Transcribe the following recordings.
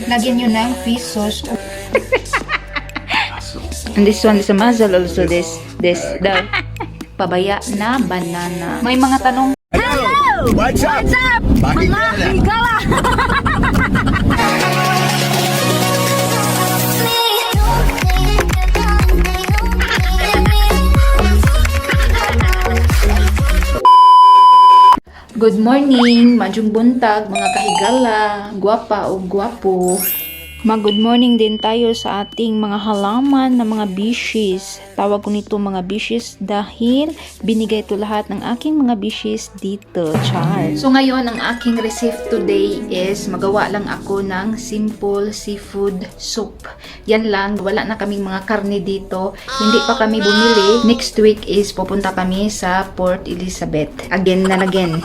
Lagyan nyo ng fish sauce. And this one is a muzzle also. This the pabaya na banana. May mga tanong. What's up? Bakit ka na? Good morning, majung buntag, mga kahigala, gwapa o gwapo. Mag-good morning din tayo sa ating mga halaman na mga bishes. Tawag ko nito mga bishes dahil binigay ito lahat ng aking mga bishes dito, char. So ngayon, ang aking recipe today is magawa lang ako ng simple seafood soup. Yan lang, wala na kaming mga karne dito. Hindi pa kami bumili. Next week is pupunta kami sa Port Elizabeth. Again and again.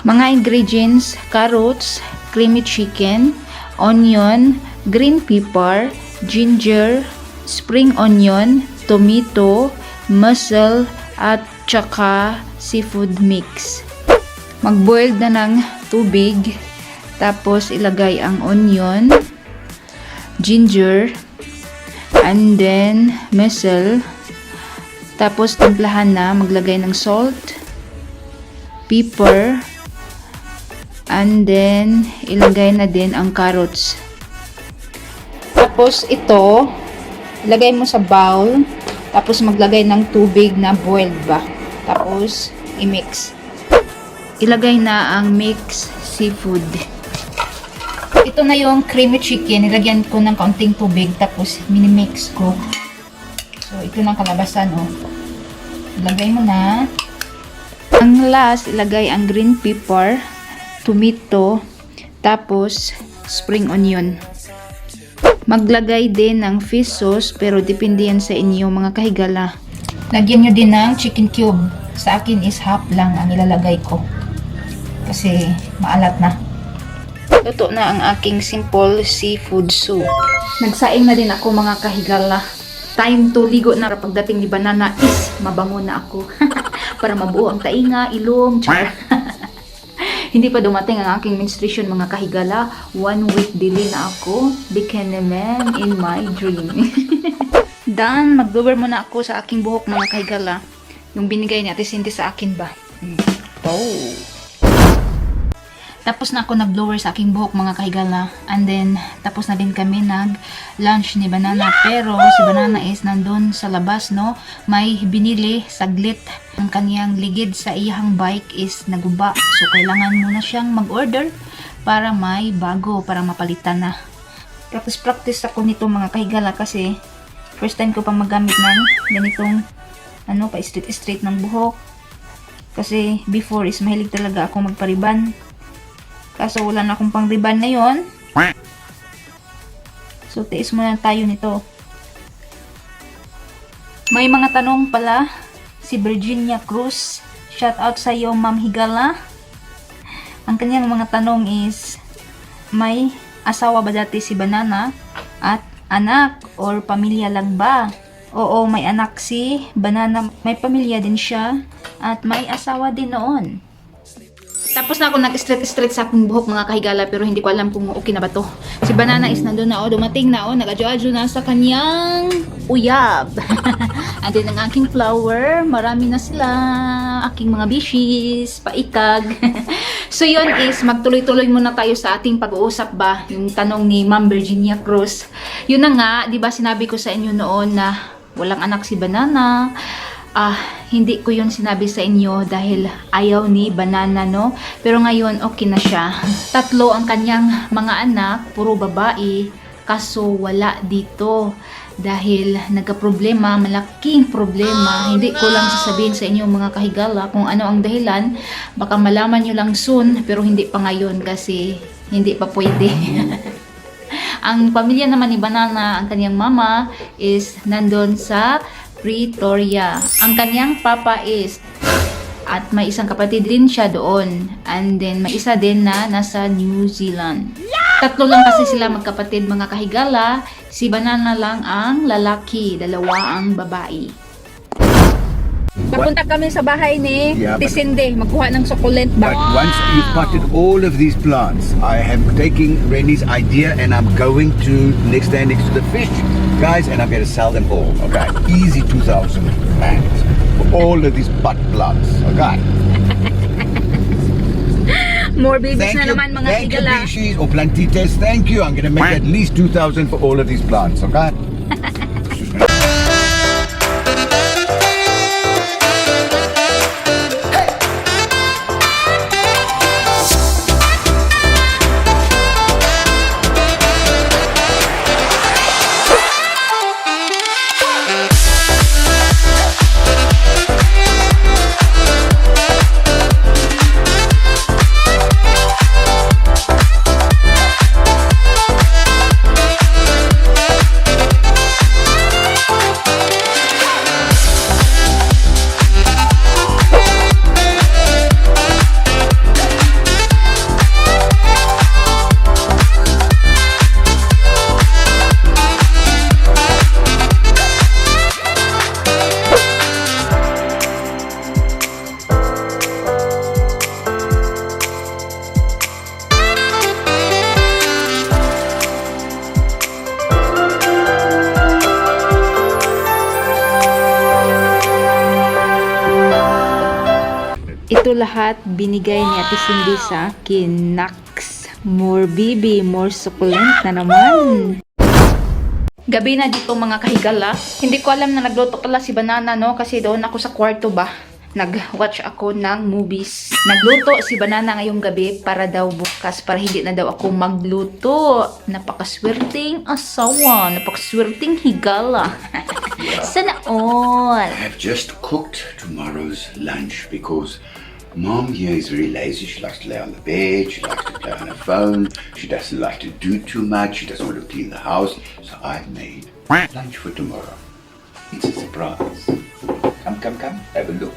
Mga ingredients, carrots, creamy chicken, onion, green pepper, ginger, spring onion, tomato, mussel, at tsaka seafood mix. Mag-boil na ng tubig, tapos ilagay ang onion, ginger, and then mussel, tapos timplahan na, maglagay ng salt, pepper, and then ilagay na din ang carrots. Tapos ito, ilagay mo sa bowl, tapos maglagay ng tubig na boiled ba. Tapos i-mix. Ilagay na ang mixed seafood. Ito na yung creamy chicken, nilagyan ko ng kaunting tubig, tapos mini-mix ko. So ito na kalabasan, oh. Ilagay mo na. Ang last, ilagay ang green pepper, tomato, tapos spring onion. Maglagay din ng fish sauce, pero depende yan sa inyo mga kahigala. Lagyan nyo din ng chicken cube. Sa akin is half lang ang ilalagay ko. Kasi maalat na. Luto na ang aking simple seafood soup. Nagsaing na din ako mga kahigala. Time to ligo na. Pagdating ni banana is mabango na ako. Para mabuo ang tainga, ilong, char. Hindi pa dumating ang aking menstruation mga kahigala. 1 week delay na ako. Became a man in my dream. Dan, mag-blower muna ako sa aking buhok mga kahigala. Yung binigay ni Ate Cindy sa akin ba? Oh. Tapos na ako nag-blower sa aking buhok mga kahigala. And then, tapos na din kami nag-lunch ni Banana. Pero si Banana is nandun sa labas, no? May binili saglit. Ang kaniyang ligid sa iyang bike is naguba. So, kailangan muna siyang mag-order para may bago, para mapalitan na. Practice ako nito mga kahigala kasi first time ko pa magamit ng ganitong pa-straight ng buhok. Kasi before is mahilig talaga ako magpariban. Kaso wala na akong pang-riban ngayon. So, tiis muna tayo nito. May mga tanong pala. Si Virginia Cruz. Shout out sa iyo, Ma'am Higala. Ang kanyang mga tanong is, may asawa ba dati si Banana? At anak or pamilya lang ba? Oo, may anak si Banana. May pamilya din siya. At may asawa din noon. Tapos na ako nag-straight sa aking buhok mga kahigala, pero hindi ko alam kung okay na ba to. Si Banana is nandun na, dumating na, nag-adyo-adyo na sa kanyang uyab. And then ang aking flower, marami na sila, aking mga bishes, paikag. So yun is, magtuloy-tuloy muna tayo sa ating pag-uusap ba, yung tanong ni Ma'am Virginia Cruz. Yun na nga, di ba sinabi ko sa inyo noon na walang anak si Banana. Hindi ko yun sinabi sa inyo dahil ayaw ni Banana, no? Pero ngayon, okay na siya. 3 ang kanyang mga anak, puro babae, kaso wala dito. Dahil nagka-problema, malaking problema. Hindi ko lang sasabihin sa inyo mga kahigala kung ano ang dahilan. Baka malaman nyo lang soon, pero hindi pa ngayon kasi hindi pa pwede. Ang pamilya naman ni Banana, ang kanyang mama is nandun sa Pretoria. Ang kanyang papa is, at may isang kapatid din siya doon. And then may isa din na nasa New Zealand. 3 lang kasi sila magkapatid mga kahigala. Si Banana lang ang lalaki, 2 ang babae. Papunta kami sa bahay ni Yeah, but- Tisinde, magkuha ng succulent But ba? once you've potted all of these plants, I am taking Rennie's idea and I'm going to next day next to the fish, guys, and I'm going to sell them all. Okay, easy 2,000 rand for all of these pot plants. Okay. More babies na naman mga thank you, higala. Bishies or plantites. Thank you. I'm going to make at least 2,000 for all of these plants. Okay. Ito lahat binigay ni Ate Cindy sa akin. Naks, more bibi, more succulent na naman. Gabi na dito mga kahigala. Hindi ko alam na nagluto pala si Banana, no? Kasi doon ako sa kwarto ba? Nag-watch ako ng movies. Nagluto si Banana ngayong gabi para daw bukas, para hindi na daw ako magluto. Napakaswerteng asawa, napakaswerteng higala. Sana all. I have just cooked tomorrow's lunch because Mom here is very lazy. She likes to lay on the bed. She likes to play on her phone. She doesn't like to do too much. She doesn't want to clean the house. So I've made lunch for tomorrow. It's a surprise. Come. Have a look.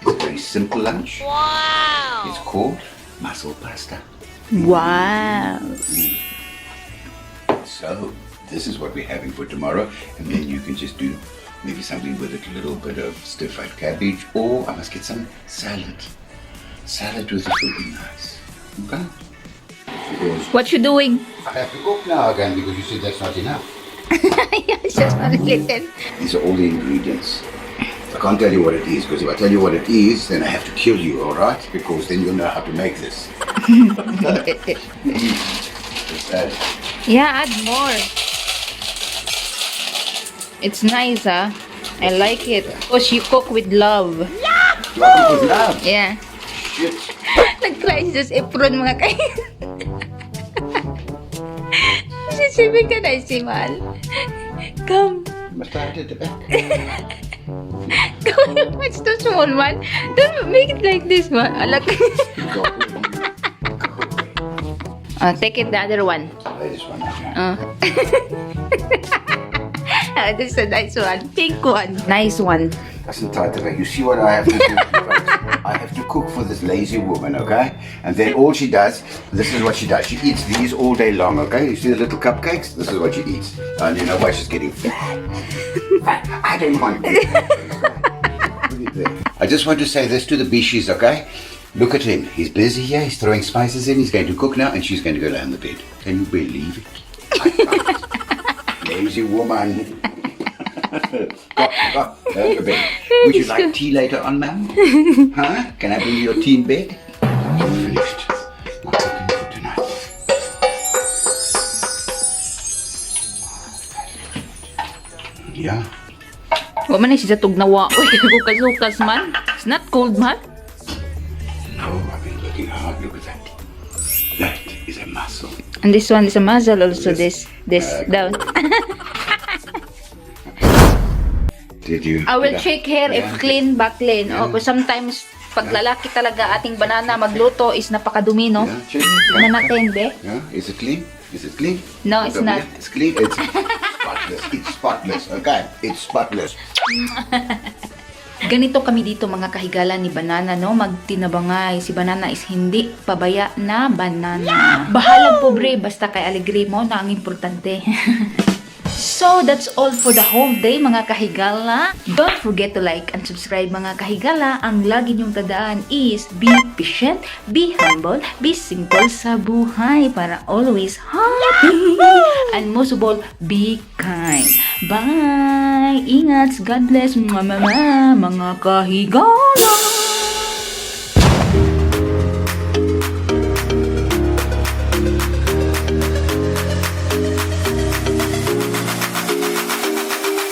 It's a very simple lunch. Wow. It's called mussel pasta. Wow. So this is what we're having for tomorrow. And then you can just do maybe something with it, a little bit of stir-fried cabbage. Or I must get some salad. Salad with it will be nice. Okay? Because What you doing? I have to cook now again because you said that's not enough. It's just a little. These are all the ingredients. I can't tell you what it is because if I tell you what it is, then I have to kill you, alright? Because then you'll know how to make this. Just add. Yeah, add more. It's nice, ah. I like it. Because you cook with love. Do I cook with love? Yeah. Shit. Nag-try sa apron mga kay. Sisibig ka na, Simal. Come. Must I add it back? Come. It's too small, man. Don't make it like this, man. Alak. Go. Take it the other one. This one. This is a nice one. Pink one. Nice one. Doesn't tie the way. You see what I have to do? I have to cook for this lazy woman, okay? And then all she does, this is what she does. She eats these all day long, okay? You see the little cupcakes? This is what she eats. And you know why she's getting fat? Fat. I don't want it. Put it there. I just want to say this to the Bishis, okay? Look at him. He's busy here. He's throwing spices in. He's going to cook now, and she's going to go lay on the bed. Can you believe it? Lazy woman. Go to bed. Would you like tea later on, ma'am? Huh? Can I bring you your tea in bed? I'm finished. I'm cooking for tonight. Yeah. Wa man siya tugnawa. Uy, kukas-kukas man. It's not cold, man. No, I've been looking hard. Look at that. That is a muscle. And this one is a muzzle also. This down. Did you? I will check here if clean ba clean. Yeah. O, sometimes pag lalaki talaga ating banana magluto is napakadumi, no? Yeah, check. Ano natin, be? Yeah, is it clean? Is it clean? No, it's not. It's clean. It's spotless. It's spotless. Okay, it's spotless. Ganito kami dito mga kahigala ni Banana, no? Magtinabangay. Si Banana is hindi pabaya na banana. Bahalang pobre, basta kay Alegre mo na ang importante. So, that's all for the whole day mga kahigala. Don't forget to like and subscribe mga kahigala. Ang lagi niyong tandaan is be patient, be humble, be simple sa buhay para always happy. And most of all, be kind. Bye! Ingat! God bless mga kahigala!